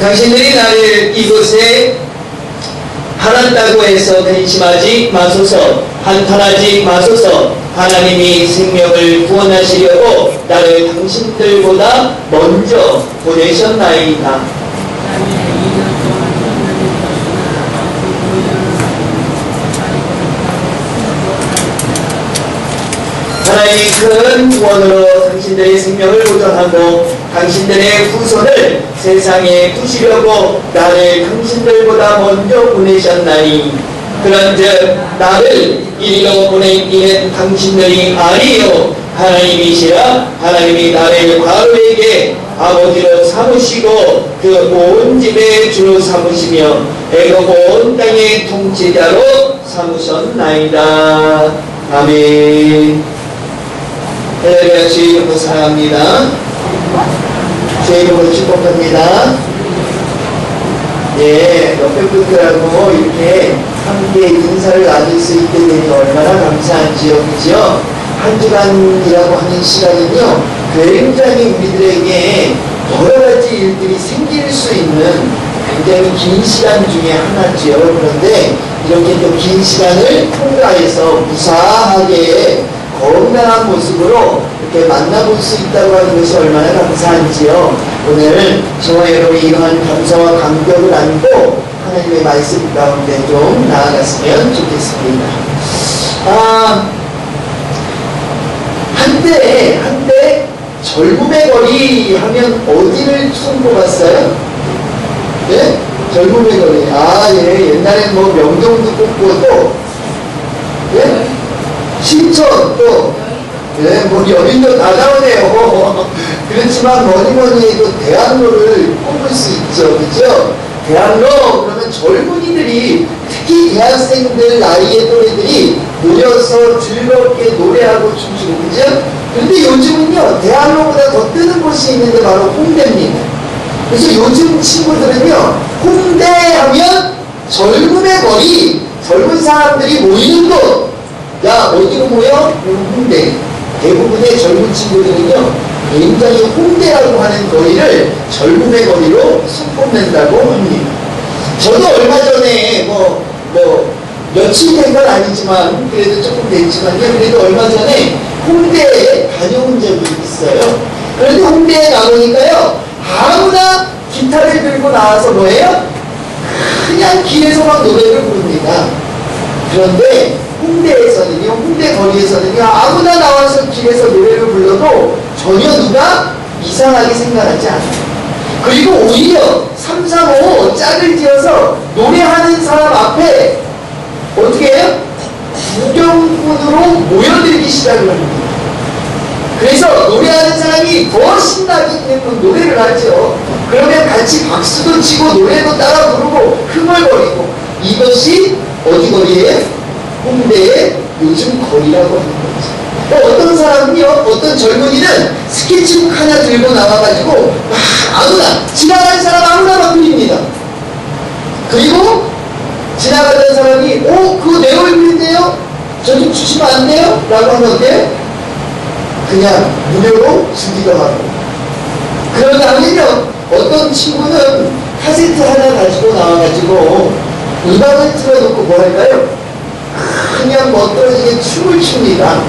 당신들이 나를 이곳에 팔았다고 해서 근심하지 마소서. 한탄하지 마소서. 하나님이 생명을 구원하시려고 나를 당신들보다 먼저 보내셨나이다. 하나님이 큰 구원으로 당신들의 생명을 보존하고 당신들의 후손을 세상에 두시려고 나를 당신들보다 먼저 보내셨나니, 그런즉 나를 이리로 보낸 이는 당신들이 아니요 하나님이시라. 하나님이 나를 바로에게 아버지로 삼으시고 그 온 집의 주로 삼으시며 애굽 온 땅의 통치자로 삼으셨나이다. 아멘. 할렐루야. 주의 이름으로 사랑합니다. 주의 이름으로 축복합니다. 예, 옆에 분들하고 이렇게 함께 인사를 나눌 수 있게 되니 얼마나 감사한지요, 그죠? 한 주간이라고 하는 시간은요, 굉장히 우리들에게 여러 가지 일들이 생길 수 있는 굉장히 긴 시간 중에 하나지요. 그런데 이렇게 또 긴 시간을 통과해서 무사하게 건강한 모습으로 이렇게 만나볼 수 있다고 하는 것이 얼마나 감사한지요. 오늘 저와 여러분이 이러한 감사와 감격을 안고 하나님의 말씀 가운데 좀 나아갔으면 좋겠습니다. 한때 젊음의 거리 하면 어디를 손꼽았어요? 네? 젊음의 거리. 예. 옛날엔 뭐 명동도 꼽고 또, 예? 신촌 또, 네, 뭐 여인도 다 나오네요. 그렇지만 뭐니 해도 대학로를 꼽을 수 있죠, 그죠? 대학로 그러면 젊은이들이, 특히 대학생들 나이의 또래들이 모여서 즐겁게 노래하고 춤추고, 그죠? 그런데 요즘은요, 대학로보다 더 뜨는 곳이 있는데 바로 홍대입니다. 그래서 요즘 친구들은요, 홍대 하면 젊음의 거리, 젊은 사람들이 모이는 곳. 야, 어디로 모여? 홍대. 대부분의 젊은 친구들은요, 굉장히 홍대라고 하는 거리를 젊음의 거리로 손꼽는다고 합니다. 저도 얼마 전에 며칠 된 건 아니지만, 그래도 조금 됐지만요, 그래도 얼마 전에 홍대에 다녀온 적이 있어요. 그런데 홍대에 가보니까요, 아무나 기타를 들고 나와서 뭐예요? 그냥 길에서 막 노래를 부릅니다. 그런데 홍대에서는요, 홍대 거리에서는요, 아무나 나와서 길에서 노래를 불러도 전혀 누가 이상하게 생각하지 않아요. 그리고 오히려 3, 4, 5 짝을 지어서 노래하는 사람 앞에 어떻게 해요? 구경꾼으로 모여들기 시작을 합니다. 그래서 노래하는 사람이 더 신나기 때문에 노래를 하죠. 그러면 같이 박수도 치고 노래도 따라 부르고 흥얼거리고, 이것이 어디 거리예요? 홍대의 요즘 거리라고 하는 거죠. 어떤 사람은요, 어떤 젊은이는 스케치북 하나 들고 나와가지고 아무나, 지나가는 사람 아무나 막 그립니다. 그리고 지나가던 사람이 그거 내 얼굴인데요? 저 좀 주시면 안 돼요? 라고 하면 어때요? 그냥 무료로 주기도 하고. 그런 다음에요, 어떤 친구는 카세트 하나 가지고 나와가지고 음악을 틀어놓고 뭐 할까요? 그냥 멋들어지게 춤을 춥니다.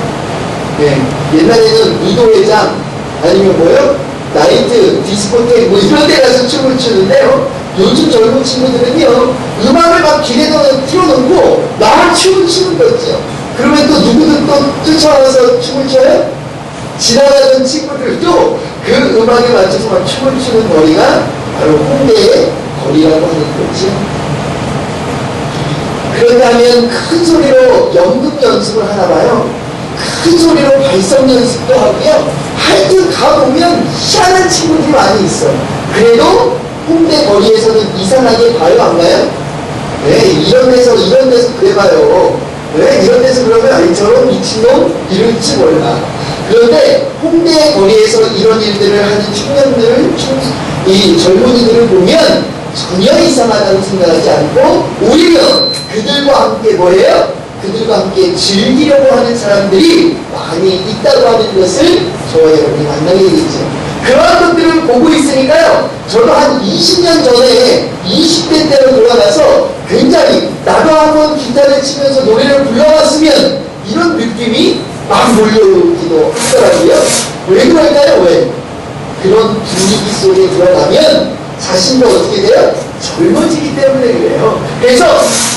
네. 옛날에는 무도회장 아니면 뭐요? 나이트, 디스코텍 뭐 이런 데 가서 춤을 추는데요, 요즘 젊은 친구들은요, 음악을 막 길에다 틀어놓고 막 춤을 추는 거죠. 그러면 또 누구든 또 쫓아와서 춤을 춰요? 지나가던 친구들도 그 음악에 맞춰서 막 춤을 추는 거리가 바로 홍대의 거리라고 하는 거죠. 그런다면 큰 소리로 연극 연습을 하나 봐요. 큰 소리로 발성 연습도 하고요. 하여튼 가보면 희한한 친구들이 많이 있어. 그래도 홍대 거리에서는 이상하게 봐요, 안 봐요? 네, 이런 데서 그래봐요. 네, 이런 데서 그러면 아니 저런 미친놈 이럴지 몰라. 그런데 홍대 거리에서 이런 일들을 하는 청년들, 이 젊은이들을 보면 전혀 이상하다고 생각하지 않고 오히려 그들과 함께 뭐예요? 그들과 함께 즐기려고 하는 사람들이 많이 있다고 하는 것을 저와 여러분이 만나게 되죠. 그런 것들을 보고 있으니까요. 저도 한 20년 전에 20대 때로 돌아가서 굉장히 나도 한번 기타를 치면서 노래를 불러봤으면 이런 느낌이 막 몰려오기도 하더라고요. 왜 그럴까요? 왜? 그런 분위기 속에 들어가면 자신도 어떻게 돼요? 젊어지기 때문에 그래요. 그래서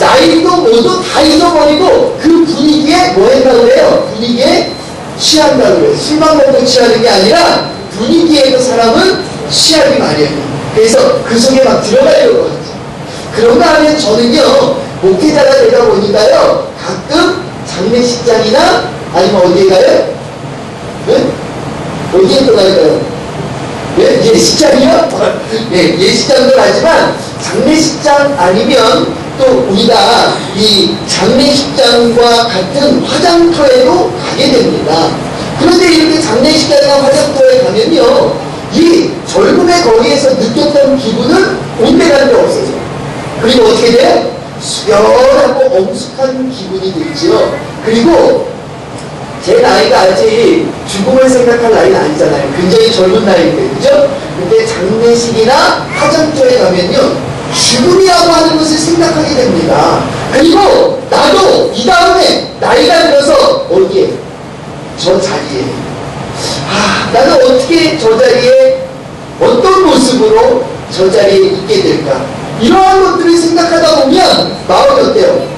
나이도 뭐도 다 잊어버리고 그 분위기에 뭐 한다고 그래요? 분위기에 취한다고 그래요. 술만 먹고 취하는 게 아니라 분위기에도 사람은 취하기 마련이에요. 그래서 그 속에 막 들어가려고 하죠. 그런가 하면 저는요, 목회자가 되다 보니까요, 가끔 장례식장이나 아니면 어디에 가요? 네? 어디에 또 갈까요? 네? 예식장이요? 네, 예식장도 가지만 장례식장 아니면 또 우리가 이 장례식장과 같은 화장터에도 가게 됩니다. 그런데 이렇게 장례식장이나 화장터에 가면요, 이 젊음의 거리에서 느꼈던 기분은 온데간데 없어져. 그리고 어떻게 돼요? 수연하고 엄숙한 기분이 들지요. 그리고 제 나이가 아직 죽음을 생각할 나이는 아니잖아요. 굉장히 젊은 나이인데, 그죠? 근데 장례식이나 화장터에 가면요, 죽음이라고 하는 것을 생각하게 됩니다. 그리고 나도 이 다음에 나이가 들어서 어디에? 저 자리에. 나는 어떻게 저 자리에, 어떤 모습으로 저 자리에 있게 될까? 이러한 것들을 생각하다 보면 마음이 어때요?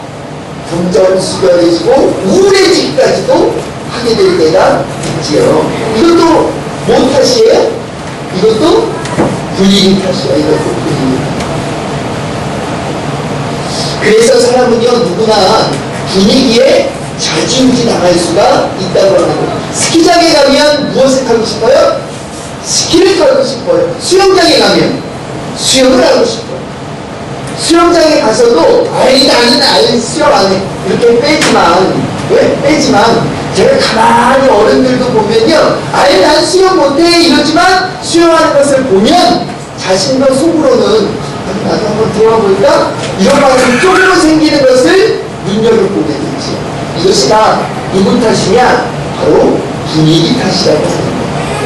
분전수결해지고 우울해지기까지도 하게 될 때가 있지요. 이것도 뭐 탓이에요? 이것도 분위기 탓이야. 이것도 분위기. 그래서 사람은요, 누구나 분위기에 좌지우지 당할 수가 있다고 하는 거예요. 스키장에 가면 무엇을 타고 싶어요? 스키를 타고 싶어요. 수영장에 가면 수영을 하고 싶어요. 수영장에 가서도 나는 수영 안 해. 이렇게 빼지만, 왜? 빼지만 제가 가만히 어른들도 보면요, 난 수영 못해 이러지만 수영하는 것을 보면 자신도 속으로는 나도 한번 들어가 볼까? 이런 마음이 쪼그려 생기는 것을 눈여겨보게 되지. 이것이 다 누구 탓이냐? 바로 분위기 탓이라고 합니다.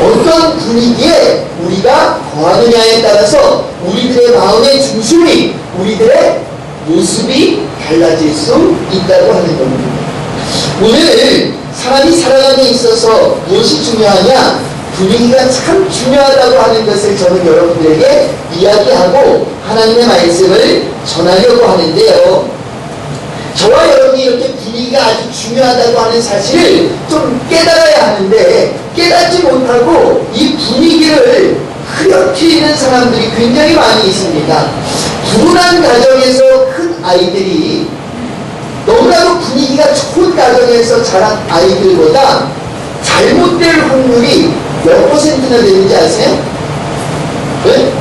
어떤 분위기에 우리가 거하느냐에 따라서 우리들의 마음의 중심이, 우리들의 모습이 달라질 수 있다고 하는 겁니다. 오늘 사람이 살아감에 있어서 무엇이 중요하냐? 분위기가 참 중요하다고 하는 것을 저는 여러분들에게 이야기하고 하나님의 말씀을 전하려고 하는데요. 저와 여러분이 이렇게 분위기가 아주 중요하다고 하는 사실을 좀 깨달아야 하는데 깨닫지 못하고 이 분위기를 흐려뜨리는 사람들이 굉장히 많이 있습니다. 불운한 가정에서 큰 아이들이 너무나도 분위기가 좋은 가정에서 자란 아이들보다 잘못될 확률이 몇 퍼센트나 되는지 아세요? 네?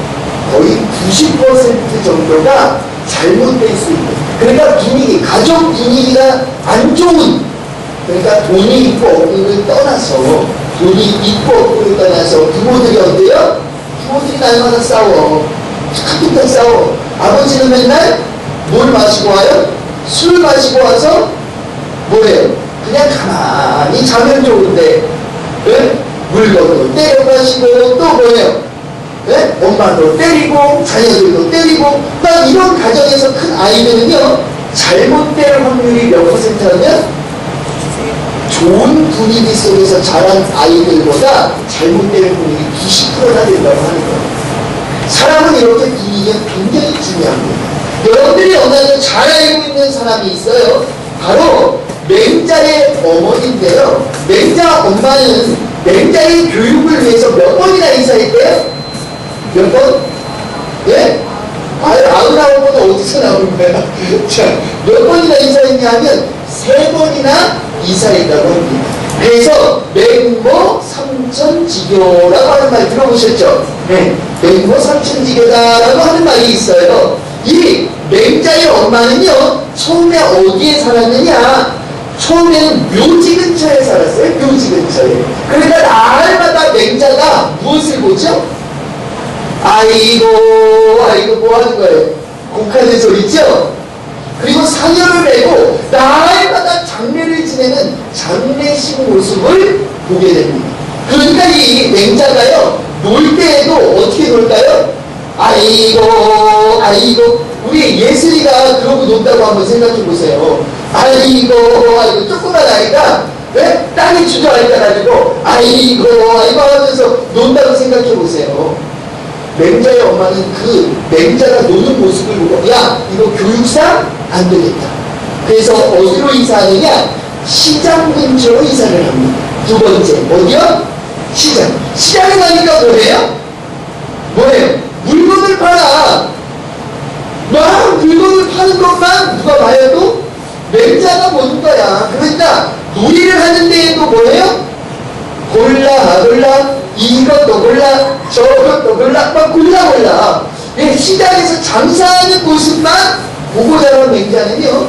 거의 90% 정도가 잘못될 수 있는. 그러니까 분위기, 가정 분위기가 안 좋은, 그러니까 돈이 있고 없고를 떠나서, 돈이 있고 없고를 떠나서 부모들이 어때요? 부모들이 날마다 싸워. 카톡도 싸워. 아버지는 맨날 뭘 마시고 와요? 술 마시고 와서 뭐예요? 그냥 가만히 자면 좋은데, 네? 물건도 때려 마시고 또 뭐예요? 네? 엄마도 때리고 자녀들도 때리고 막 이런 가정에서 큰 아이들은요, 잘못될 확률이 몇 퍼센트라면 좋은 분위기 속에서 자란 아이들보다 잘못될 확률이 90%나 된다고 하는 거예요. 사람은 이렇게 분위기가 굉장히 중요합니다. 여러분들이 어느 잘 알고 있는 사람이 있어요. 바로 맹자의 어머니인데요. 맹자 엄마는 맹자의 교육을 위해서 몇 번이나 이사했대요? 몇 번? 네? 99번은 어디서 나오는 거야? 자, 몇 번이나 이사했냐 하면 3번이나 이사했다고 합니다. 그래서 맹모 삼천지교라고 하는 말 들어보셨죠? 네. 맹모 삼천지교다라고 하는 말이 있어요. 이 맹자의 엄마는요, 처음에 어디에 살았느냐? 처음에는 묘지 근처에 살았어요. 묘지 근처에. 그러니까 날마다 맹자가 무엇을 보죠? 아이고 뭐 하는 거예요? 곡하는 소리죠? 그리고 사녀를 메고 날마다 장례를 지내는 장례식 모습을 보게 됩니다. 그러니까 이 맹자가요, 놀 때에도 어떻게 놀까요? 아이고 아이고. 우리 예슬이가 그러고 논다고 한번 생각해 보세요. 아이고 아이고. 조그만 아이가 네? 땅이 주저앉아 가지고 아이고 아이고 하면서 논다고 생각해 보세요. 맹자의 엄마는 그 맹자가 노는 모습을 보고 야 이거 교육상 안 되겠다. 그래서 어디로 이사하느냐? 시장 근처로 이사를 합니다. 두 번째 어디요? 시장. 시장에 가니까 뭐예요? 뭐예요? 물건을 팔아. 막 물건을 파는 것만 누가 봐요? 또 맹자가 보는 거야. 그러니까 놀이를 하는 데에도 뭐예요? 골라 이것도 골라 저것도 골라 막 골라. 네, 시장에서 장사하는 모습만 보고 자란 맹자는요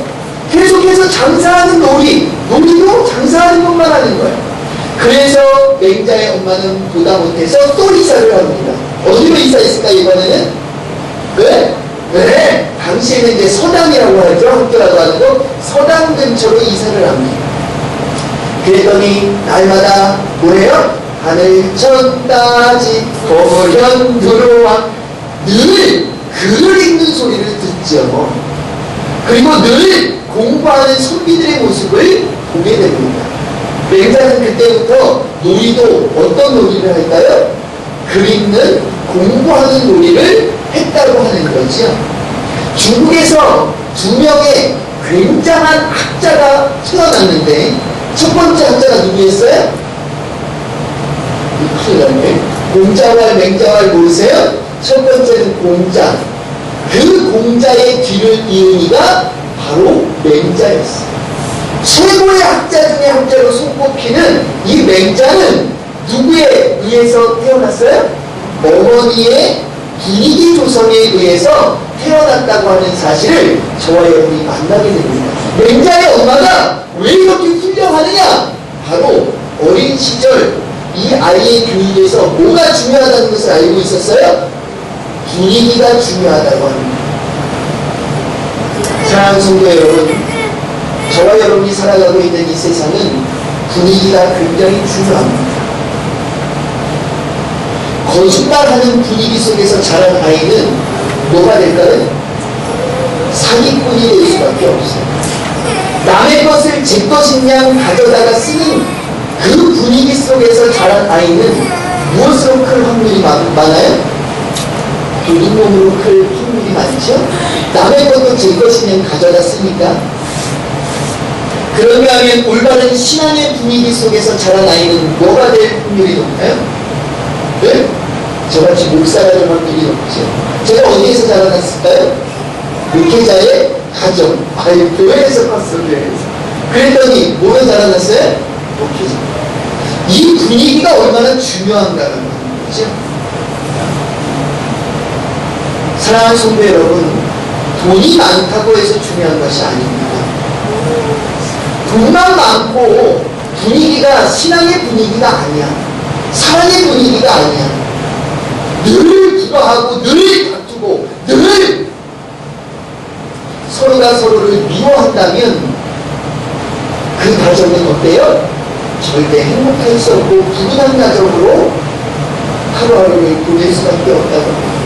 계속해서 장사하는 놀이도 장사하는 것만 하는 거예요. 그래서 맹자의 엄마는 보다 못해서 또 이사를 합니다. 어디로 이사했을까 이번에는? 네, 당시에는 이제 서당이라고 하죠. 학교라고 하는 거 서당 근처로 이사를 합니다. 그랬더니 날마다 뭐예요? 하늘 천따지 거연 들어와 늘 글을 읽는 소리를 듣죠. 그리고 늘 공부하는 선비들의 모습을 보게 됩니다. 맹자는 그때부터 놀이도 어떤 놀이를 할까요? 글 읽는 공부하는 놀이를 했다고 하는 거죠. 중국에서 두 명의 굉장한 학자가 태어났는데 첫 번째 학자가 누구였어요? 큰일 났네. 공자왈 맹자왈 모르세요? 첫 번째는 공자. 그 공자의 뒤를 이은이가 바로 맹자였어요. 최고의 학자 중에 학자로 손꼽히는 이 맹자는 누구에 의해서 태어났어요? 어머니의 분위기 조성에 의해서 태어났다고 하는 사실을 저와 여러분이 만나게 됩니다. 맹자의 엄마가 왜 이렇게 훌륭하느냐? 바로 어린 시절 이 아이의 교육에서 뭐가 중요하다는 것을 알고 있었어요? 분위기가 중요하다고 합니다. 사랑하는 성도 여러분, 저와 여러분이 살아가고 있는 이 세상은 분위기가 굉장히 중요합니다. 거짓말하는 분위기 속에서 자란 아이는 뭐가 될까요? 사기꾼이 될 수밖에 없어요. 남의 것을 제 것인 양 가져다가 쓰는 그 분위기 속에서 자란 아이는 무엇으로 클 확률이 많아요? 도둑놈으로 클 확률이 많죠? 남의 것도 제 것인 양 가져다 쓰니까. 그런가 하면 올바른 신앙의 분위기 속에서 자란 아이는 뭐가 될 확률이 높아요? 네? 저같이 목사가 될 확률이 높죠. 제가 어디에서 자라났을까요? 목회자의 가정. 아유, 교회에서 컸어, 교회에서. 그랬더니 뭐가 자라났어요? 목회자. 이 분위기가 얼마나 중요한가라는 거죠. 사랑하는 성도 여러분, 돈이 많다고 해서 중요한 것이 아닙니다. 돈만 많고 분위기가 신앙의 분위기가 아니야. 사랑의 분위기가 아니야. 늘 기도하고 늘 다투고 늘 서로가 서로를 미워한다면 그 가정은 어때요? 절대 행복할 수 없고 불운한 가정으로 하루하루를 보낼 수밖에 없다고 합니다.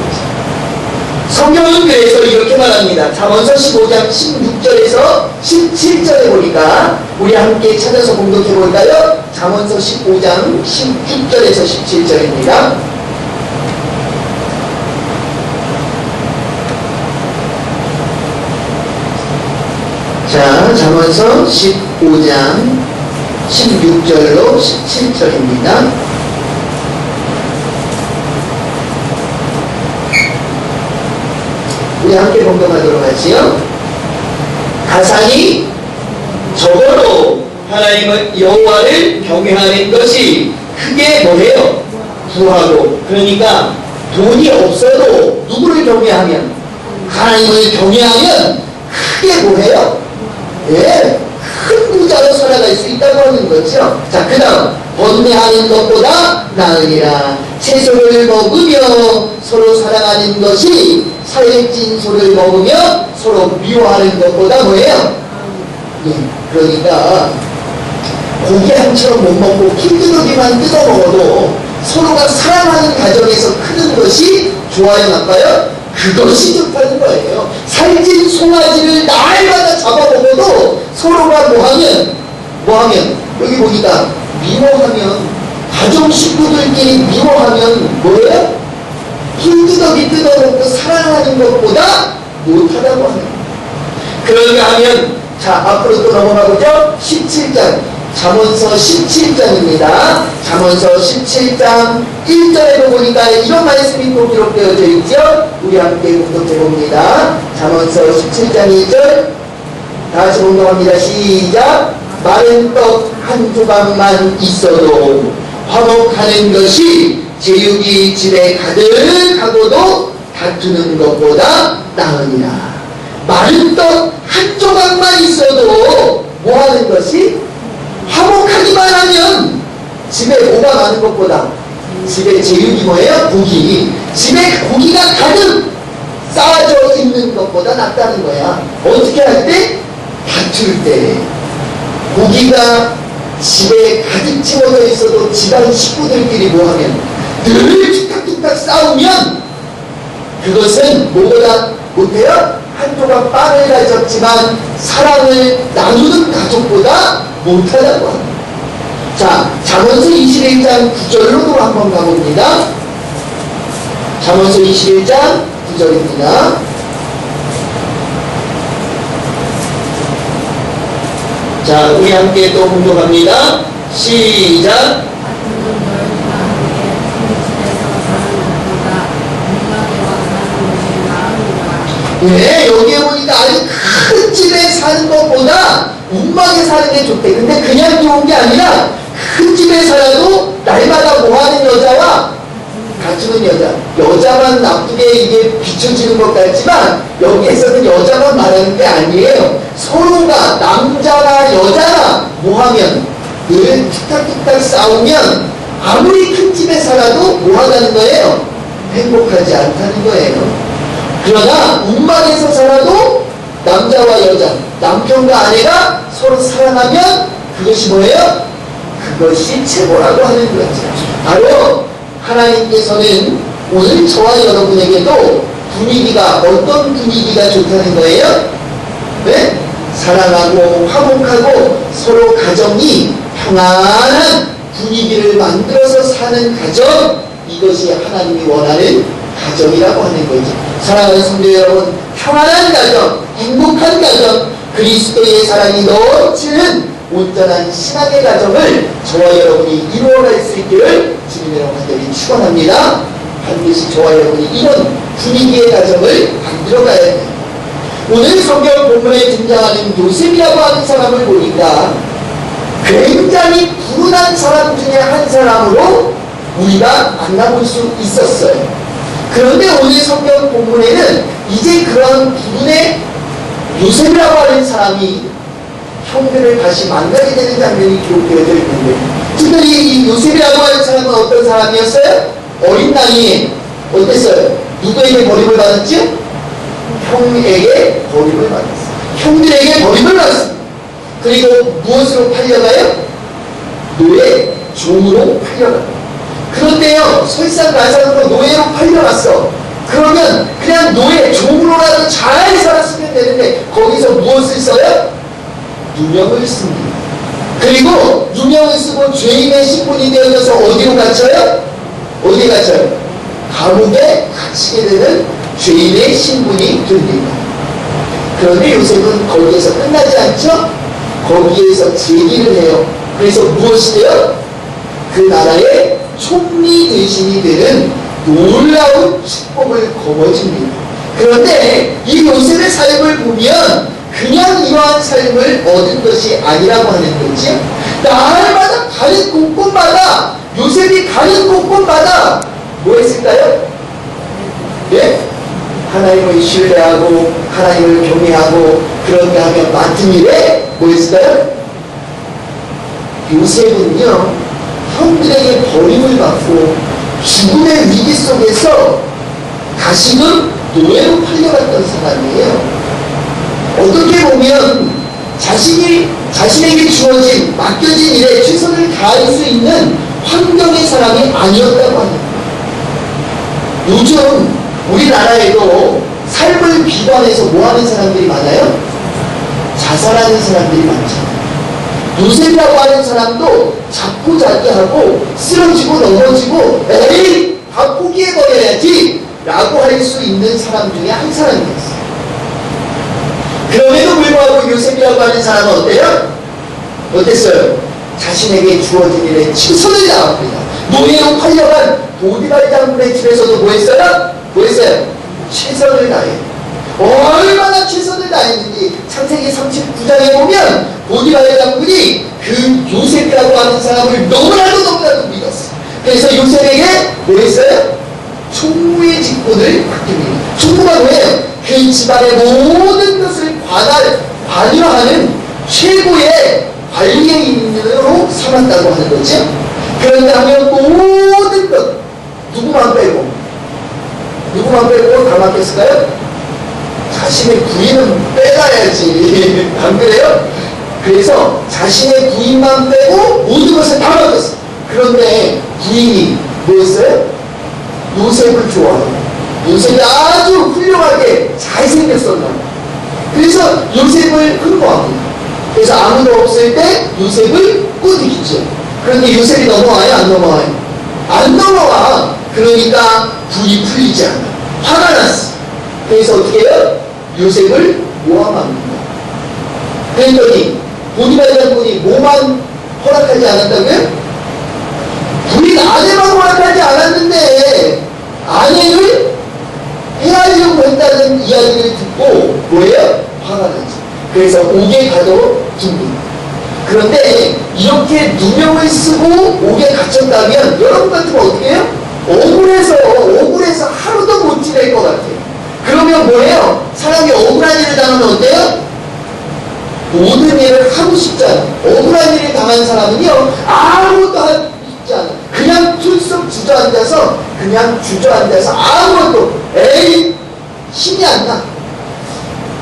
성경은 그래서 이렇게 말합니다. 잠언서 15장 16절에서 17절에 보니까 우리 함께 찾아서 공독해 볼까요? 잠언서 15장 16절에서 17절입니다. 자, 잠언서 15장 16절로 17절입니다. 우리 함께 공동하도록 하지요. 가상이 적어도 하나님은 여호와를 경외하는 것이 크게 뭐해요? 부하고. 그러니까 돈이 없어도 누구를 경외하면? 하나님을 경외하면 크게 뭐해요? 예, 큰 부자로 살아갈 수 있다고 하는 거죠. 자, 그 다음 번뇌하는 것보다 나으니라. 채소를 먹으며 서로 사랑하는 것이 살찐 소를 먹으며 서로 미워하는 것보다 뭐예요? 예, 그러니까 고기 한 처럼 못 먹고 흰두더기만 뜯어 먹어도 서로가 사랑하는 가정에서 크는 것이 좋아요, 나빠요? 그것이 좋다는 거예요. 살찐 송아지를 날마다 잡아먹어도 서로가 뭐하면 여기 보니까 미워하면, 가정 식구들끼리 미워하면 뭐예요? 흰두더기 뜯어먹고 사랑하는 것보다 못하다고 하는 거예요. 그런가 하면 자, 앞으로 또 넘어가보죠. 17장 잠언서 17장입니다. 잠언서 17장 1절에도 보니까 이런 말씀이 또 기록되어져 있죠. 우리 함께 공독해봅니다. 잠언서 17장 1절 다시 공독합니다. 시작. 마른 떡 한 조각만 있어도 화목하는 것이 제육이 집에 가득하고도 다투는 것보다 나으니라. 마른 떡 한 조각만 있어도 뭐 하는 것이? 화목하기만 하면 집에 뭐가 많은 것보다, 집에 제육이 뭐예요? 고기. 집에 고기가 가득 쌓아져 있는 것보다 낫다는 거야. 어떻게 할 때? 다툴 때. 고기가 집에 가득 채워져 있어도 집안 식구들끼리 뭐하면 늘 툭탁툭탁 싸우면 그것은 뭐보다 못해요? 한 조각 빵을 가졌지만 사랑을 나누는 가족보다 못하다고 합니다. 자, 잠언서 21장 9절로도 한번 가봅니다. 잠언서 21장 9절입니다. 자, 우리 함께 또 공독합니다. 시작. 네, 여기에 보니까 아주 큰 집에 사는 것보다 운막에 사는 게 좋대. 근데 그냥 좋은 게 아니라 큰 집에 살아도 날마다 뭐하는 여자와 갖추는 여자. 여자만 나쁘게 이게 비춰지는 것 같지만 여기에서는 여자만 말하는 게 아니에요. 서로가 남자나 여자나 뭐하면 늘 툭탁툭탁 싸우면 아무리 큰 집에 살아도 뭐하다는 거예요? 행복하지 않다는 거예요. 그러나 운막에서 살아도 남자와 여자, 남편과 아내가 서로 사랑하면 그것이 뭐예요? 그것이 최고라고 하는 거죠. 바로 하나님께서는 오늘 저와 여러분에게도 분위기가 어떤 분위기가 좋다는 거예요? 네? 사랑하고 화목하고 서로 가정이 평안한 분위기를 만들어서 사는 가정, 이것이 하나님이 원하는 가정이라고 하는 거죠. 사랑하는 성도 여러분, 평안한 가정, 행복한 가정, 그리스도의 사랑이 넘치는 온전한 신앙의 가정을 저와 여러분이 이루어갈 수 있기를 주님이라고 간절히 축원합니다. 반드시 저와 여러분이 이런 분위기의 가정을 만들어가야 돼요. 오늘 성경 본문에 등장하는 요셉이라고 하는 사람을 보니까 굉장히 불운한 사람 중에 한 사람으로 우리가 만나볼 수 있었어요. 그런데 오늘 성경 본문에는 이제 그런 부분의 요셉이라고 하는 사람이 형들을 다시 만나게 되는 장면이 기록되어져 있는데, 특별히 이 요셉이라고 하는 사람은 어떤 사람이었어요? 어린 나이에 어땠어요? 누구에게 버림을 받았죠? 형에게 버림을 받았어요. 형들에게 버림을 받았습니다. 그리고 무엇으로 팔려가요? 노예, 종으로 팔려가요. 그런데요, 설상가상으로 노예로 팔려갔어. 그러면 그냥 노예, 종으로라도 잘 살았으면 되는데 거기서 무엇을 써요? 누명을 씁니다. 그리고 누명을 쓰고 죄인의 신분이 되어져서 어디로 갇혀요? 어디 갇혀요? 감옥에 갇히게 되는 죄인의 신분이 됩니다. 그런데 요셉은 거기에서 끝나지 않죠? 거기에서 제기를 해요. 그래서 무엇이 돼요? 그 나라의 총리 대신이 되는 놀라운 축복을 거머쥡니다. 그런데 이 요셉의 삶을 보면 그냥 이러한 삶을 얻은 것이 아니라고 하는 거지. 날마다 가는 곳곳마다, 요셉이 가는 곳곳마다 뭐 했을까요? 예? 하나님을 신뢰하고 하나님을 경외하고 그런가 하면 맡은 일에 뭐 했을까요? 요셉은요, 형들에게 버림을 받고 죽음의 위기 속에서 다시금 노예로 팔려갔던 사람이에요. 어떻게 보면 자신에게 주어진, 맡겨진 일에 최선을 다할 수 있는 환경의 사람이 아니었다고 합니다. 요즘 우리나라에도 삶을 비관해서 뭐하는 사람들이 많아요? 자살하는 사람들이 많잖아요. 요셉이라고 하는 사람도 자포자기하고 쓰러지고 넘어지고 에이 다 포기해버려야지 라고 할 수 있는 사람 중에 한 사람이었어요. 그럼에도 불구하고 요셉이라고 하는 사람은 어때요? 어땠어요? 자신에게 주어진 일에 최선을 다합니다. 노예로 팔려간 보디발 장군의 집에서도 뭐 했어요? 뭐 했어요? 최선을 다해요. 얼마나 최선을 다했는지 창세기 39장에 보면 보디발 장군이 그 요셉이라고 하는 사람을 너무나도 믿었어. 그래서 요셉에게 뭐 했어요? 총무의 직분을 맡깁니다. 총무가 뭐예요? 그 집안의 모든 것을 관여하는 최고의 관리인으로 삼았다고 하는 거죠. 그런데 하면 모든 것 누구만 빼고 다 맡겼을까요? 자신의 부인은 빼가야지. 안 그래요? 그래서 자신의 부인만 빼고 모든 것을 다 맡겼어. 그런데 부인이 뭐였어요? 요셉을 좋아해요. 요셉이 아주 훌륭하게 잘생겼었나. 그래서 요셉을 흠모합니다. 그래서 아무도 없을 때 요셉을 꾸짖죠. 그런데 요셉이 넘어와요? 안 넘어와요? 안 넘어와. 그러니까 불이 풀리지 않아. 화가 났어. 그래서 어떻게 해요? 요셉을 모함합니다. 그랬더니 보디발 장군이 뭐만 허락하지 않았다고요? 부인 아내만 허락하지 않았는데 아내를 해하려고 했다는 이야기를 듣고 뭐예요? 화가 나죠. 그래서 옥에 가둬둡니다. 그런데 이렇게 누명을 쓰고 옥에 갇혔다면 여러분 같으면 어떻게 해요? 억울해서 하루도 못 지낼 것 같아요. 그러면 뭐예요? 사람이 억울한 일을 당하면 어때요? 모든 일을 하고 싶지 않아요. 억울한 일을 당한 사람은요 아무것도 하고 싶지 않아요. 그냥 툴썩 주저앉아서 아무것도 에이 힘이 안 나.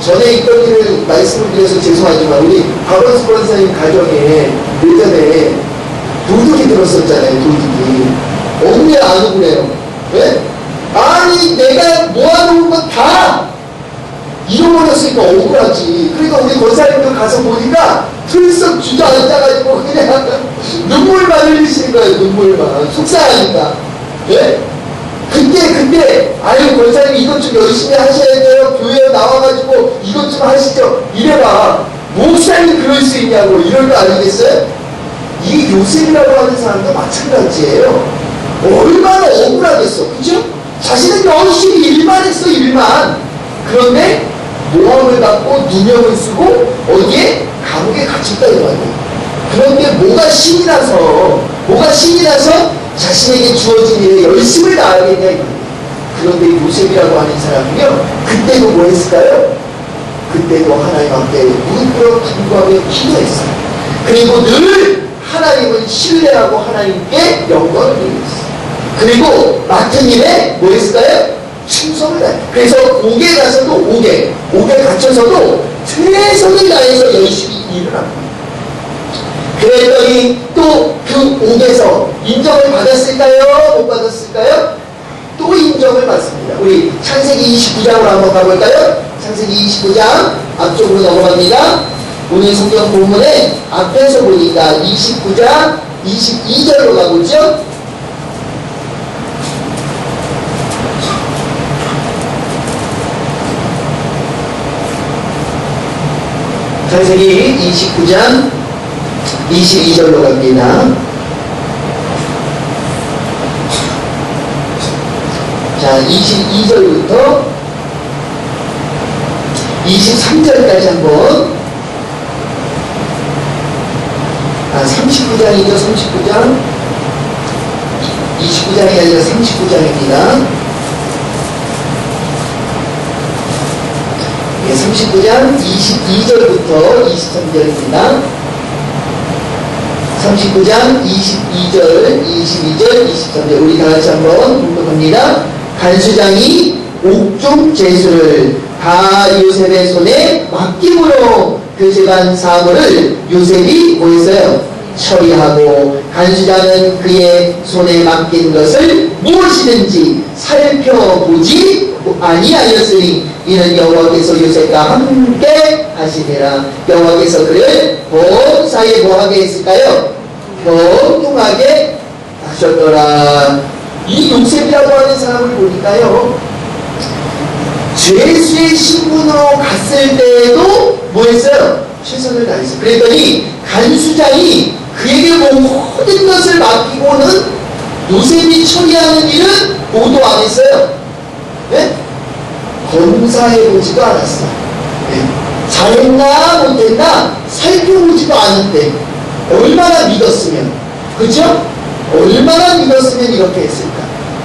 전에 있던 일을 말씀을 드려서 죄송하지만 우리 박원수 권사님 가정에 예전에 도둑이 들었었잖아요. 도둑이 억울해 안 억울해요? 왜? 아니 내가 모아놓은 거 다 잃어버렸으니까 억울하지. 그러니까 우리 권사님도 가서 보니까 틀썩 주저앉아가지고 그냥 눈물만 흘리시는 거예요. 눈물만. 속상하니까. 예? 그때 아유 권사님 이것 좀 열심히 하셔야 돼요. 교회에 나와가지고 이것 좀 하시죠. 이래봐. 목사님 그럴 수 있냐고 이럴 거 아니겠어요? 이 요셉이라고 하는 사람도 마찬가지예요. 얼마나 억울하겠어. 그죠? 자신은 열심히 일만 했어. 일만. 그런데 모함을 받고 누명을 쓰고 어디에? 감옥에 갇혔다 이 말이에요. 그런데 뭐가 신이 나서 자신에게 주어진 일에 열심을 다하겠냐 이 말이에요. 그런데 요셉이라고 하는 사람은요 그때도 뭐 했을까요? 그때도 하나님 앞에 무릎 꿇어 간구하며 기도했어요. 그리고 늘 하나님을 신뢰하고 하나님께 영광을 드렸어요. 그리고 맡은 일에 뭐 했을까요? 충성을 다해. 그래서 옥에 가서도 옥에 갇혀서도 최선을 다해서 열심히 일을 합니다. 그랬더니 또 그 옥에서 인정을 받았을까요? 못 받았을까요? 또 인정을 받습니다. 우리 창세기 29장으로 한번 가볼까요? 창세기 29장 앞쪽으로 넘어갑니다. 오늘 성경 본문에 앞에서 보니까 29장 22절로 가보죠. 창세기 29장 22절로 갑니다. 자, 22절부터 23절까지 한번 39장이죠. 39장 29장이 아니라 39장입니다. 39장 22절부터 23절입니다. 39장 22절, 23절 우리 다같이 한번 공독합니다. 간수장이 옥중 제수를 다 요셉의 손에 맡김으로 그 집안 사물을 요셉이 뭐 했어요? 처리하고 간수장은 그의 손에 맡긴 것을 무엇이든지 살펴보지 아니하였으니 이는 여호와께서 요셉과 함께 하시니라. 여호와께서 그를 범사에 뭐하게 했을까요? 경통하게 하셨더라. 이 요셉이라고 하는 사람을 보니까요, 죄수의 신분으로 갔을 때에도 뭐 했어요? 최선을 다했어요. 그랬더니 간수장이 그에게 모든 것을 맡기고는 요셉이 처리하는 일은 모두 안 했어요. 네? 검사해보지도 않았어요. 네. 잘했나 못했나 살펴보지도 않은데 얼마나 믿었으면, 그죠? 얼마나 믿었으면 이렇게 했을까?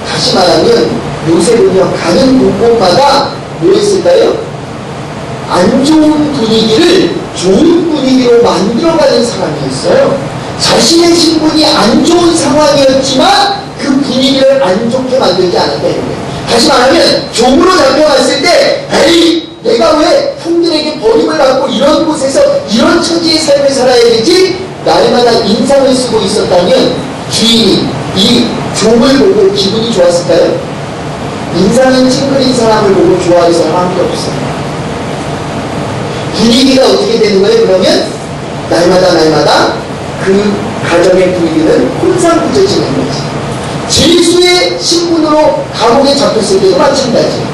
다시 말하면 요셉은요, 가는 곳곳마다 뭐 했을까요? 안 좋은 분위기를 좋은 분위기로 만들어가는 사람이었어요. 자신의 신분이 안 좋은 상황이었지만 그 분위기를 안 좋게 만들지 않았다는 거예요. 다시 말하면 종으로 잡혀갔을 때, 에이, 내가 왜 형들에게 버림을 받고 이런 곳에서 이런 처지의 삶을 살아야 되지? 날마다 인상을 쓰고 있었다면 주인이 이 종을 보고 기분이 좋았을까요? 인상은 찡그린 사람을 보고 좋아할 사람 아무도 없어요. 분위기가 어떻게 되는 거예요? 그러면 날마다 그 가정의 분위기는 혼상부재지는 거지. 죄수의 신분으로 감옥에 잡혔을 때도 마찬가지예요.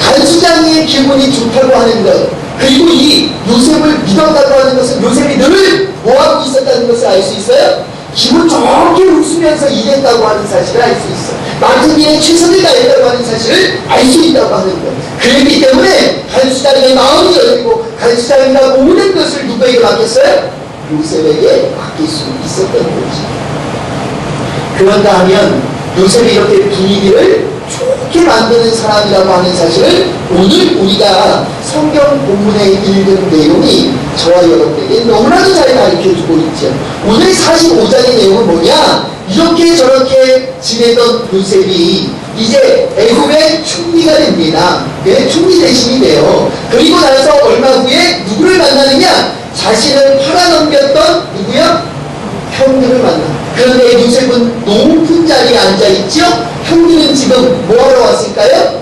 간수장의 기분이 좋다고 하는 것, 그리고 이 요셉을 믿었다고 하는 것은 요셉이 늘 뭐하고 있었다는 것을 알 수 있어요? 기분 좋게 웃으면서 일했다고 하는 사실을 알 수 있어. 맡은 일에 최선을 다했다고 하는 사실을 알 수 있다고 하는 것. 그렇기 때문에 간수장의 마음이 열리고 간수장이가 모든 것을 누구에게 맡겼어요? 요셉에게 맡길 수 있었던 거지. 그런가 하면 요셉이 이렇게 분위기를 좋게 만드는 사람이라고 하는 사실을 오늘 우리가 성경 본문에 읽은 내용이 저와 여러분에게 너무나도 잘 가르쳐주고 있죠. 오늘 45장의 내용은 뭐냐? 이렇게 저렇게 지내던 요셉이 이제 애굽의 총리가 됩니다. 네, 총리 대신이 돼요. 그리고 나서 얼마 후에 누구를 만나느냐? 자신을 팔아넘겼던 누구야? 형들을 만나. 그런데 요셉은 높은 자리에 앉아있죠? 형들은 지금 뭐하러 왔을까요?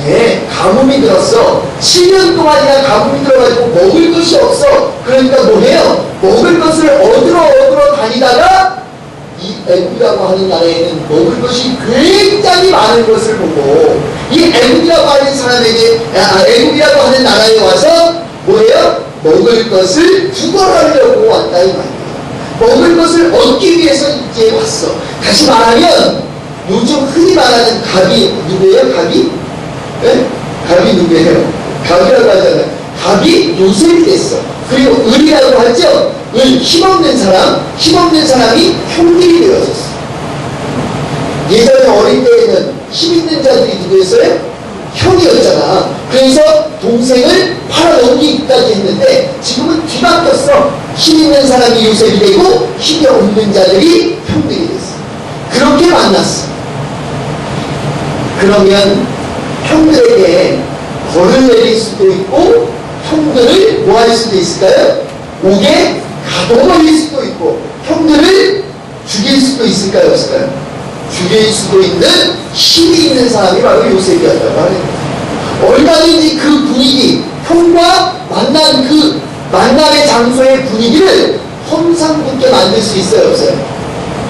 예, 가뭄이 들었어. 7년 동안이나 가뭄이 들어가지고 먹을 것이 없어. 그러니까 뭐해요? 먹을 것을 얻으러 다니다가 이 애굽이라고 하는 나라에는 먹을 것이 굉장히 많은 것을 보고 이 애굽이라고 하는 사람에게, 애굽이라고 하는 나라에 와서 뭐해요? 먹을 것을 구걸하려고 왔다 이 말이에요. 먹을 것을 얻기 위해서 이제 왔어. 다시 말하면 요즘 흔히 말하는 갑이 누구예요? 갑이? 네? 갑이 누구예요? 갑이라고 하잖아요. 갑이 요셉이 됐어. 그리고 을이라고 하죠? 을, 힘없는 사람이 형들이 되어졌어. 예전에 어릴 때에는 힘 있는 자들이 누구였어요? 형이었잖아. 그래서 동생을 팔아넘기기까지 했는데 지금은 뒤바뀌었어. 힘 있는 사람이 요셉이 되고 힘이 없는 자들이 형들이 됐어. 그렇게 만났어. 그러면 형들에게 벌을 내릴 수도 있고 형들을 뭐 할 수도 있을까요? 옥에 가둬버릴 수도 있고 형들을 죽일 수도 있을까요? 없을까요? 죽일 수도 있는 힘이 있는 사람이 바로 요셉이었다고 하는 거예요. 얼마든지 그 분위기, 형과 만난 그 만남의 장소의 분위기를 험상궂게 만들 수 있어요? 없어요?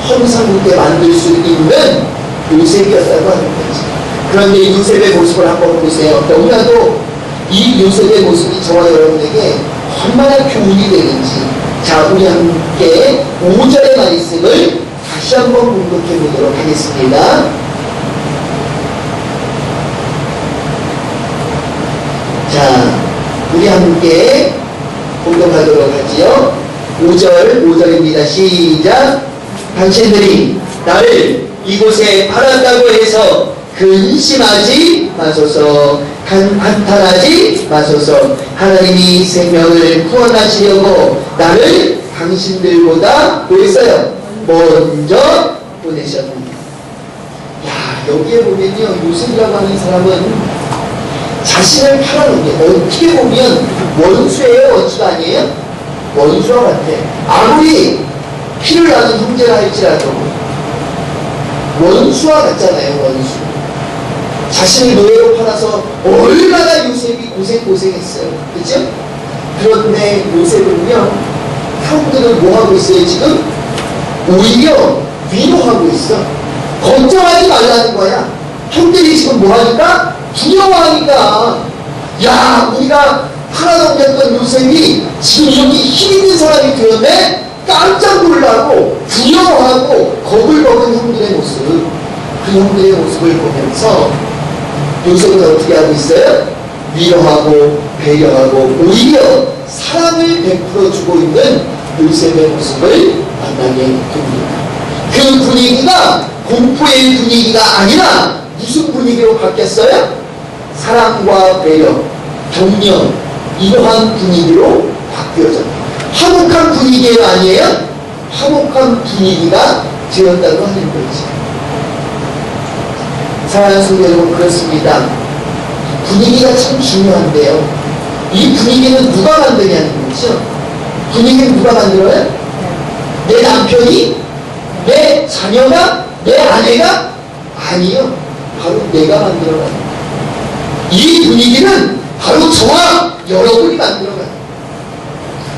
험상궂게 만들 수 있는 요셉이었다고 하는 거지. 그런데 요셉의 모습을 한번 보세요. 너무나도 이 요셉의 모습이 저와 여러분에게 얼마나 교훈이 되는지. 자, 우리 함께 5절의 말씀을 다시 한번 공독해 보도록 하겠습니다. 자, 우리 함께 공독하도록 하지요. 5절입니다. 시작. 당신들이 나를 이곳에 팔았다고 해서 근심하지 마소서. 한탄하지 마소서. 하나님이 생명을 구원하시려고 나를 당신들보다 뭐 했어요? 먼저 보내셨습니다. 야, 여기에 보면요, 요셉이라고 하는 사람은 자신을 팔아놓은 게 어떻게 보면 원수예요? 원수가 아니에요? 원수와 같아. 아무리 피를 나눈 형제라 할지라도 원수와 같잖아요. 원수. 자신을 노예로 팔아서 얼마나 요셉이 고생했어요. 그죠? 그런데 요셉은요, 형들은 뭐하고 있어요 지금? 오히려 위로하고 있어. 걱정하지 말라는 거야. 형들이 지금 뭐하니까? 두려워하니까. 야, 우리가 팔아넘겼던 요셉이 지금 이렇게 힘 있는 사람이 되었네? 깜짝 놀라고 두려워하고 겁을 먹은 형들의 모습, 그 형들의 모습을 보면서 요셉은 어떻게 하고 있어요? 위로하고 배려하고 오히려 사랑을 베풀어주고 있는 요셉의 모습을 만나게 됩니다. 그 분위기가 공포의 분위기가 아니라 무슨 분위기로 바뀌었어요? 사랑과 배려, 격려, 이러한 분위기로 바뀌어졌다. 화목한 분위기가 아니에요? 화목한 분위기가 되었다고 하는 거지. 사랑하는 성도 여러분, 그렇습니다. 분위기가 참 중요한데요. 이 분위기는 누가 만드냐는 거죠. 분위기는 누가 만들어요? 내 남편이? 내 자녀가? 내 아내가? 아니요. 바로 내가 만들어가요. 이 분위기는 바로 저와 여러분이 만들어가요.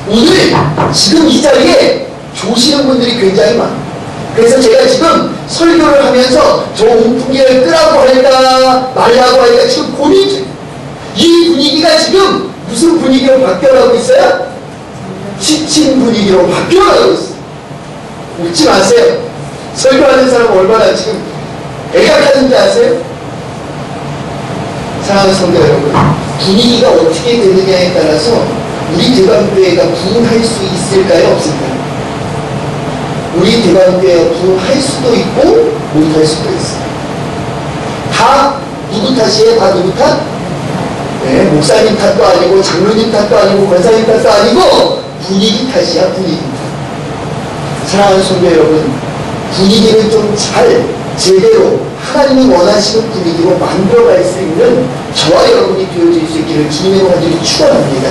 오늘 지금 이 자리에 조시는 분들이 굉장히 많아요. 그래서 제가 지금 설교를 하면서 저 온풍기를 끄라고 할까 말라고 할까 지금 고민 중이에요. 이 분위기가 지금 무슨 분위기로 바뀌어가고 있어요? 지친 분위기로 바뀌어가고 있어요. 웃지 마세요. 설교하는 사람은 얼마나 지금 애각하는지 아세요? 사랑하는 성도 여러분, 분위기가 어떻게 되느냐에 따라서 우리 대관교회가 부흥할 수 있을까요? 없을까요? 우리 대관교회가 부흥할 수도 있고 못할 수도 있어요. 다 누구 탓이에요? 다 누구 탓? 네, 목사님 탓도 아니고 장로님 탓도 아니고 권사님 탓도 아니고 분위기 탓이야. 분위기 탓. 사랑하는 성도 여러분, 분위기를 좀 잘 제대로 하나님이 원하시는 분위기로 만들어갈 수 있는 저와 여러분이 되어질 수 있기를 주님의 원한들이 축원합니다.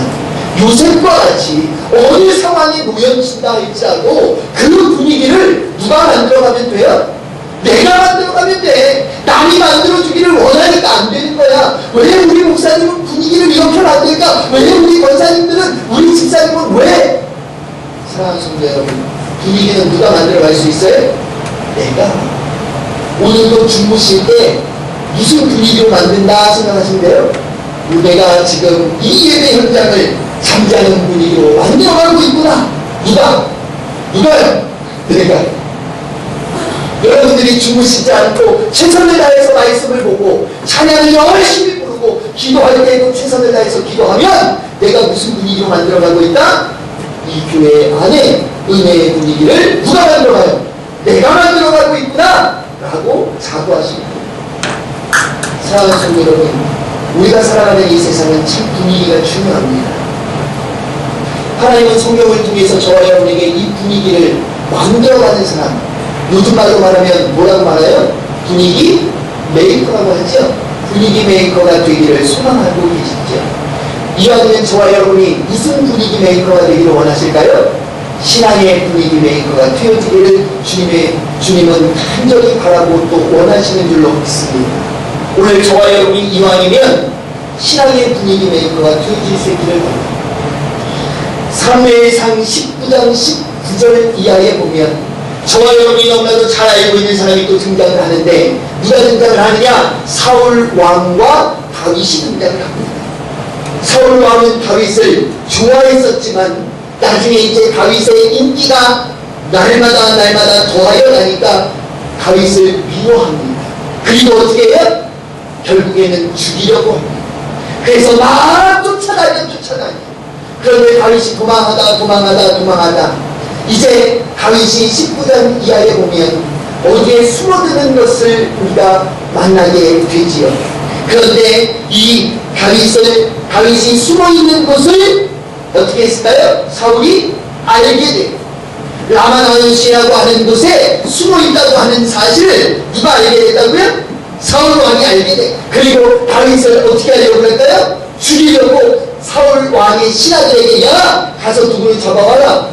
요셉과 같이 어느 상황이 놓여진다 할지라도 그 분위기를 누가 만들어가면 돼요? 내가 만들어가면 돼. 남이 만들어주기를 원하니까 안 되는 거야. 왜 우리 목사님은 분위기를 이렇게 만들까? 왜 우리 권사님들은, 우리 집사님은 왜? 사랑하는 성도 여러분, 분위기는 누가 만들어갈 수 있어요? 내가. 오늘도 주무실 때 무슨 분위기로 만든다 생각하시는데요? 내가 지금 이 예배 현장을 잠자는 분위기로 만들어가고 있구나. 누가요? 내가. 여러분들이 주무시지 않고 최선을 다해서 말씀을 보고 찬양을 열심히 부르고 기도할 때에도 최선을 다해서 기도하면 내가 무슨 분위기로 만들어가고 있다? 이 교회 안에 은혜의 분위기를 누가 만들어가요? 내가 만들어가고 있구나 라고 자부하십니다. 사랑하는 성도 여러분, 우리가 살아가는 이 세상은 참 분위기가 중요합니다. 하나님은 성경을 통해서 저와 여러분에게 이 분위기를 만들어가는 사람, 요즘 말로 말하면 뭐라고 말해요? 분위기 메이커라고 하죠. 분위기 메이커가 되기를 소망하고 계시죠. 이와 같은 저와 여러분이 무슨 분위기 메이커가 되기를 원하실까요? 신앙의 분위기 메이커가 되어지기를 주님은 간절히 바라고 또 원하시는 줄로 믿습니다. 오늘 저와 여러분이 이왕이면 신앙의 분위기 메이커가 되어질 수 있기를 바랍니다. 사무엘상 19장 19절 이하에 보면 저와 여러분이 너무나도 잘 알고 있는 사람이 또 등장을 하는데, 누가 등장을 하느냐? 사울 왕과 다윗이 등장을 합니다. 사울 왕은 다윗을 좋아했었지만 나중에 이제 다윗의 인기가 날마다 더하여 가니까 다윗을 미워합니다. 그리고 어떻게 해요? 결국에는 죽이려고 합니다. 그래서 막 쫓아다녀. 그런데 다윗이 도망하다 이제 다윗이 19장 이하에 보면 어디에 숨어드는 것을 우리가 만나게 되지요. 그런데 이 다윗이 숨어있는 곳을 어떻게 했을까요? 사울이 알게 돼요. 라마나온시라고 하는 곳에 숨어있다고 하는 사실을 누가 알게 됐다고요? 사울 왕이 알게 돼. 그리고 다윗을 어떻게 하려고 할까요? 죽이려고 사울 왕의 신하들에게, 야! 가서 누구를 잡아와라.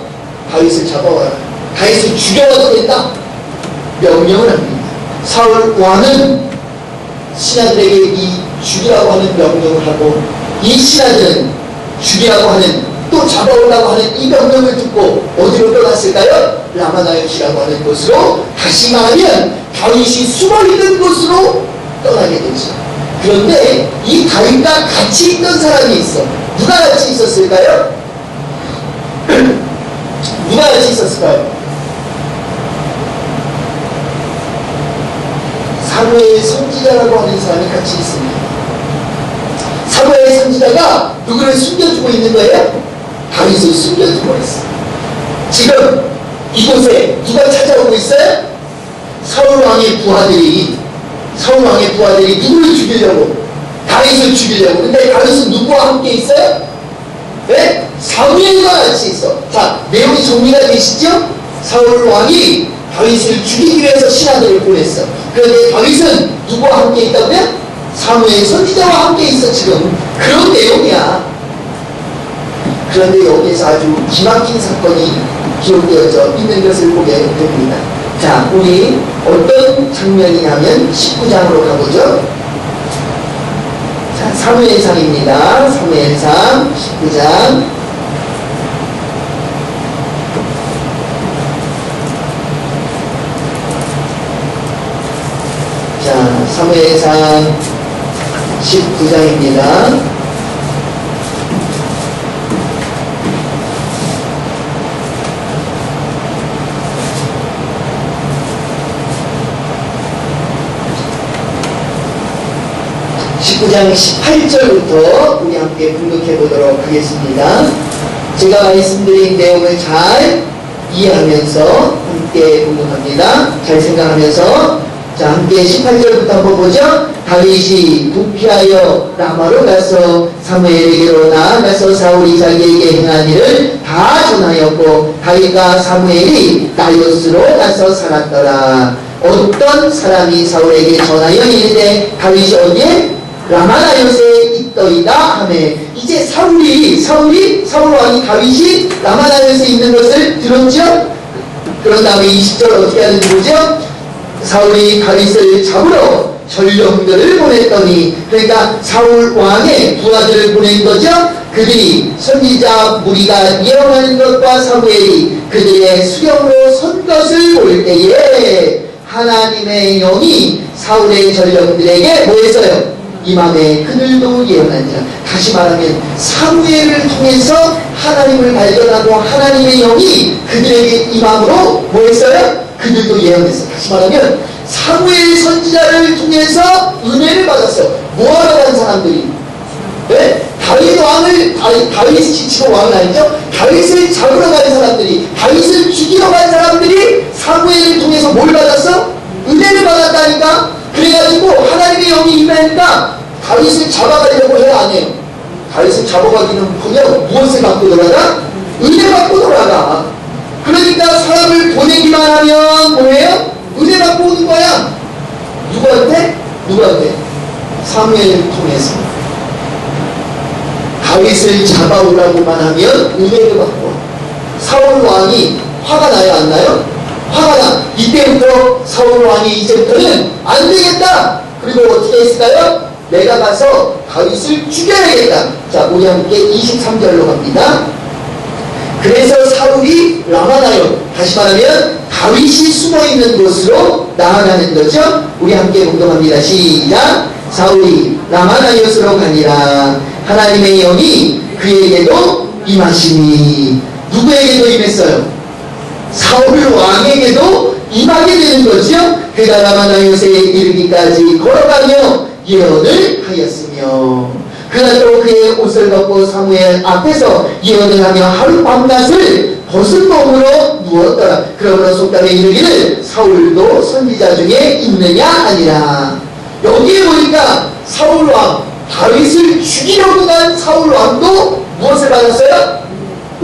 다윗을 잡아와라. 다윗을 죽여버리겠다 명령을 합니다. 사울 왕은 신하들에게 이 죽이라고 하는 명령을 하고, 이 신하들은 죽이라고 하는, 또 잡아오려고 하는 이 명령을 듣고 어디로 떠났을까요? 라마나요시라고 하는 곳으로, 다시 말하면 다윗이 숨어있는 곳으로 떠나게 되죠. 그런데 이 다윗과 같이 있던 사람이 있어. 누가 같이 있었을까요? 누가 같이 있었을까요? 사무엘 선지자라고 하는 사람이 같이 있습니다. 사무엘 선지자가 누구를 숨겨주고 있는 거예요? 다윗을 숨겨주고 있어. 지금 이곳에 누가 찾아오고 있어요? 사울왕의 부하들이 누구를 죽이려고? 다윗을 죽이려고. 근데 다윗은 누구와 함께 있어요? 네? 사무엘과 같이 있어. 자, 내용이 정리가 되시죠? 사울왕이 다윗을 죽이기 위해서 신하들을 보냈어. 그런데 다윗은 누구와 함께 있다고요? 사무엘 선지자와 함께 있어. 지금 그런 내용이야. 그런데 여기에서 아주 기막힌 사건이 기록되어져 있는 것을 보게 됩니다. 자, 우리 어떤 장면이냐면 19장으로 가보죠. 자, 사무엘상입니다. 사무엘상 19장. 자, 사무엘상 19장입니다. 장 18절부터 우리 함께 분석해 보도록 하겠습니다. 제가 말씀드린 내용을 잘 이해하면서 함께 분석합니다. 잘 생각하면서, 자, 함께 18절부터 한번 보죠. 다윗이 부피하여 라마로 가서 사무엘에게로 나아가서 사울이 자기에게 행한 일을 다 전하였고, 다윗과 사무엘이 나요스로 가서 살았더라. 어떤 사람이 사울에게 전하여 이르되 다윗이 어디에? 라마나요스에 있더이다 하매, 이제 사울왕이 다윗이 라마나요스에 있는 것을 들었죠? 그런 다음에 20절 어떻게 하는지 보죠? 사울이 다윗을 잡으러 전령들을 보냈더니, 그러니까 사울왕의 부하들을 보낸 거죠? 그들이 선지자 무리가 예언하는 것과 사무엘이 그들의 수령으로 선 것을 볼 때에 하나님의 영이 사울의 전령들에게 뭐 했어요? 임함에 그들도 예언한지라. 다시 말하면 사무엘을 통해서 하나님을 발견하고 하나님의 영이 그들에게 임함으로 뭐 했어요? 그들도 예언했어요. 다시 말하면 사무엘 선지자를 통해서 은혜를 받았어요. 뭐하러 간 사람들이? 네? 다윗이 지치고 왕은 아니죠? 다윗을 잡으러 간 사람들이, 다윗을 죽이러 간 사람들이 사무엘을 통해서 뭘 받았어? 은혜를 받았다니까? 그래가지고 하나님의 영이 임하니까 다윗을 잡아가려고 해야 안 해요. 다윗을 잡아가기는 그냥 무엇을 갖고 돌아가? 은혜 갖고 돌아가. 그러니까 사람을 보내기만 하면 뭐예요? 은혜 갖고 오는 거야. 누구한테? 사무엘을 통해서. 다윗을 잡아오라고만 하면 은혜를 받고 와. 사울 왕이 화가 나요, 안 나요? 화가 나. 이때부터 사울 왕이 이제부터는 안 되겠다. 그리고 어떻게 했을까요? 내가 가서 다윗을 죽여야겠다. 자, 우리 함께 23절로 갑니다. 그래서 사울이 라마나요, 다시 말하면 다윗이 숨어있는 곳으로 나아가는 거죠. 우리 함께 공동합니다. 시작. 사울이 라마나요스로 가니라. 하나님의 영이 그에게도 임하시니. 누구에게도 임했어요? 사울 왕에게도 임하게 되는 거죠. 그가 라마나요스에 이르기까지 걸어가며 예언을 하였으며, 그가 또 그의 옷을 벗고 사무엘 앞에서 예언을 하며 하루 밤낮을 벗은 몸으로 누웠더라. 그러므로 속담에 이르기를 사울도 선지자 중에 있느냐 아니라. 여기에 보니까 사울왕, 다윗을 죽이려고 간 사울왕도 무엇을 받았어요?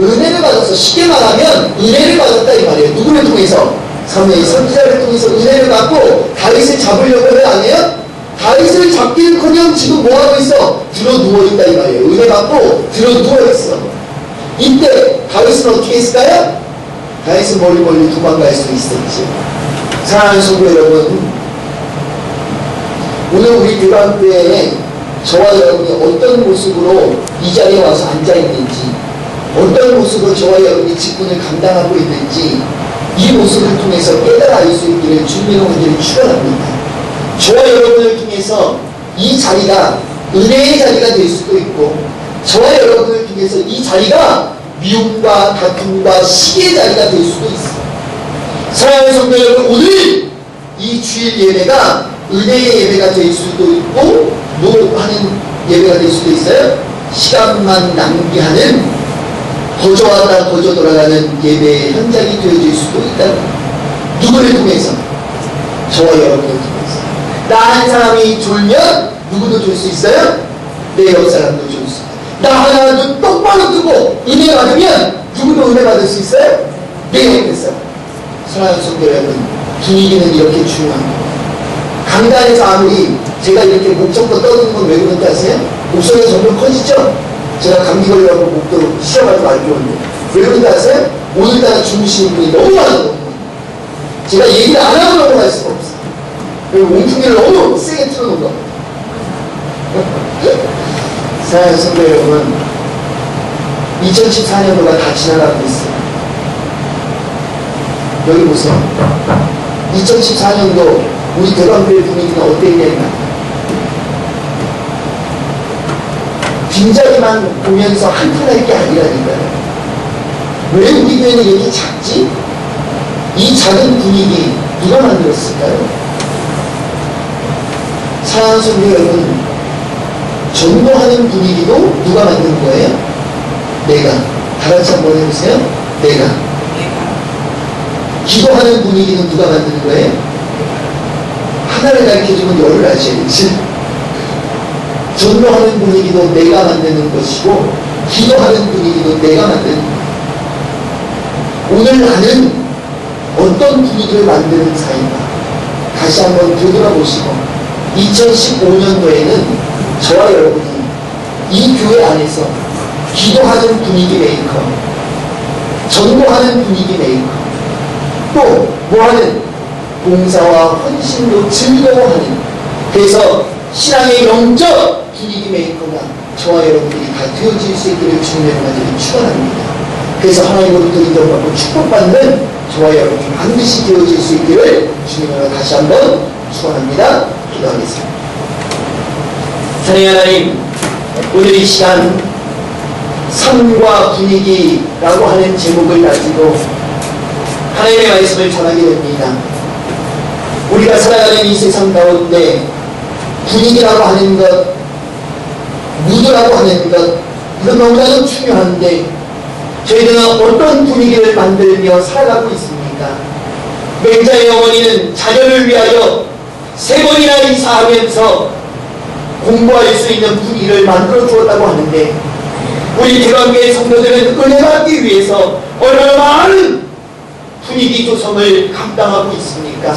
은혜를 받았어. 쉽게 말하면 은혜를 받았다 이 말이에요. 누구를 통해서? 사무엘 선지자를 통해서 은혜를 받고 다윗을 잡으려고 해, 안 해요? 다윗을 잡기는커녕 지금 뭐하고 있어? 들어 누워있다 이 말이에요. 은혜 받고 들어 누워있어. 이때 다윗은 어떻게 했을까요? 다 해서 멀리 도망갈 수 있었지. 사랑하는 성도 여러분, 오늘 우리 교감교회에 저와 여러분이 어떤 모습으로 이 자리에 와서 앉아있는지, 어떤 모습으로 저와 여러분이 직분을 감당하고 있는지 이 모습을 통해서 깨달아 알 수 있기를 주님의 은혜를 축원합니다. 저와 여러분을 통해서 이 자리가 은혜의 자리가 될 수도 있고, 저와 여러분을 통해서 이 자리가 미움과 다툼과 시기의 자리가 될 수도 있어요. 사랑하는 성도 여러분, 오늘 이 주일 예배가 은혜의 예배가 될 수도 있고 노하는 예배가 될 수도 있어요. 시간만 낭비하는 거저 왔다 거저 돌아가는 예배의 현장이 되어질 수도 있다. 누구를 통해서? 저와 여러분을 통해서. 나 한 사람이 졸면 누구도 졸 수 있어요? 내 옆 사람도 졸 수 있어요. 나 하나 눈 똑바로 뜨고 은혜 받으면 누구도 은혜 받을 수 있어요? 내 옆에 사람. 사랑하는 성도 여러분, 분위기는 이렇게 중요합니다. 강단에서 아무리 제가 이렇게 목 잡고 떠드는 건 왜 그런지 아세요? 목소리가 점점 커지죠? 제가 감기 걸려서 목도 쉬어가지고 안 좋은데 왜 그런지 아세요? 오늘따라 주무시는 분이 너무 많아요. 제가 얘기를 안 하고 넘어갈 수가 없어요. 그리고 온풍기를 너무 세게 틀어놓은 겁니다. 사랑하는 성도 여러분, 2014년도가 다 지나가고 있어요. 여기 보세요. 2014년도 우리 대방교회 분위기는 어땠냐면 빈자리만 보면서 한탄할 게 아니라니까요. 왜 우리 교회는 이렇게 작지? 이 작은 분위기 누가 만들었을까요? 사랑하는 성도 여러분, 전도하는 분위기도 누가 만든 거예요? 내가. 다 같이 한번 해보세요. 내가. 기도하는 분위기는 누가 만드는 거예요? 하나를 가르쳐주면 열을 하셔야지. 전도하는 분위기도 내가 만드는 것이고 기도하는 분위기도 내가 만드는 거예요. 오늘 나는 어떤 분위기를 만드는 사이인가? 다시 한번 되돌아보시고 2015년도에는 저와 여러분이 이 교회 안에서 기도하는 분위기 메이커, 전도하는 분위기 메이커, 또 뭐하는 봉사와 헌신으로 즐거워하는, 그래서 신앙의 영적 분위기 메이커가 저와 여러분들이 다 되어질 수 있기를 주님의 은혜를 축원합니다. 그래서 하나님으로부터 인정받고 축복받는 저와 여러분이 반드시 되어질 수 있기를 주님으로 다시 한번 축원합니다. 기도하겠습니다. 사랑하는 하나님, 오늘 이 시간 삶과 분위기라고 하는 제목을 가지고 하나님의 말씀을 전하게 됩니다. 우리가 살아가는 이 세상 가운데 분위기라고 하는 것, 무드라고 하는 것, 이건 너무나도 중요한데 저희들은 어떤 분위기를 만들며 살아가고 있습니까? 맹자의 어머니는 자녀를 위하여 3번이나 이사하면서 공부할 수 있는 분위기를 만들어 주었다고 하는데, 우리 대관교회 성도들은 은혜 받기 위해서 얼마나 많은 분위기 조성을 감당하고 있습니까?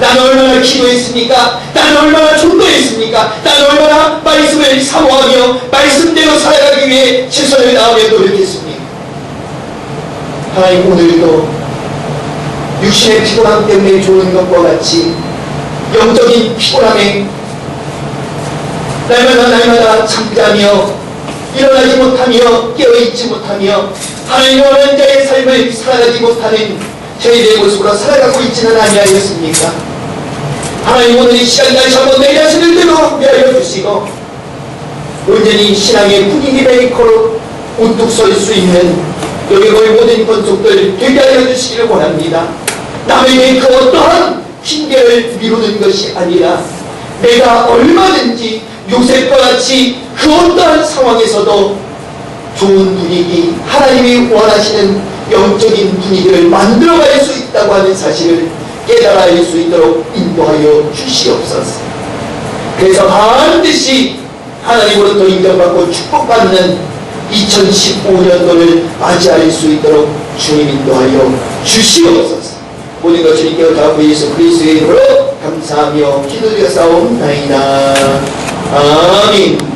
나는 얼마나 기도했습니까? 나는 얼마나 전도했습니까? 나는 얼마나 말씀을 사모하며 말씀대로 살아가기 위해 최선을 다하며 노력했습니까? 하나님, 오늘도 육신의 피곤함 때문에 좋은 것과 같이 영적인 피곤함에 날마다 잠자며 일어나지 못하며 깨어있지 못하며 하나님의 원하는 자의 삶을 살아가지 못하는 저희들의 모습으로 살아가고 있지는 아니하였습니까? 하나님, 오늘 이 시간 다시 한번 내 자신을 되돌아보게 하여 주시고 온전히 신앙의 분위기 메이커로 우뚝 설 수 있는 여기 모인 모든 권속들 되게 하여 주시기를 원합니다. 남에게 그 어떠한 핑계를 미루는 것이 아니라 내가 얼마든지 요셉과 같이 그 어떠한 상황에서도 좋은 분위기, 하나님이 원하시는 영적인 분위기를 만들어갈 수 있다고 하는 사실을 깨달아 알 수 있도록 인도하여 주시옵소서. 그래서 반드시 하나님으로부터 인정받고 축복받는 2015년도를 맞이할 수 있도록 주님 인도하여 주시옵소서. 모든 것 주님께 다 예수 그리스도의 이름으로 감사하며 기도드려 싸움나이다. 아멘.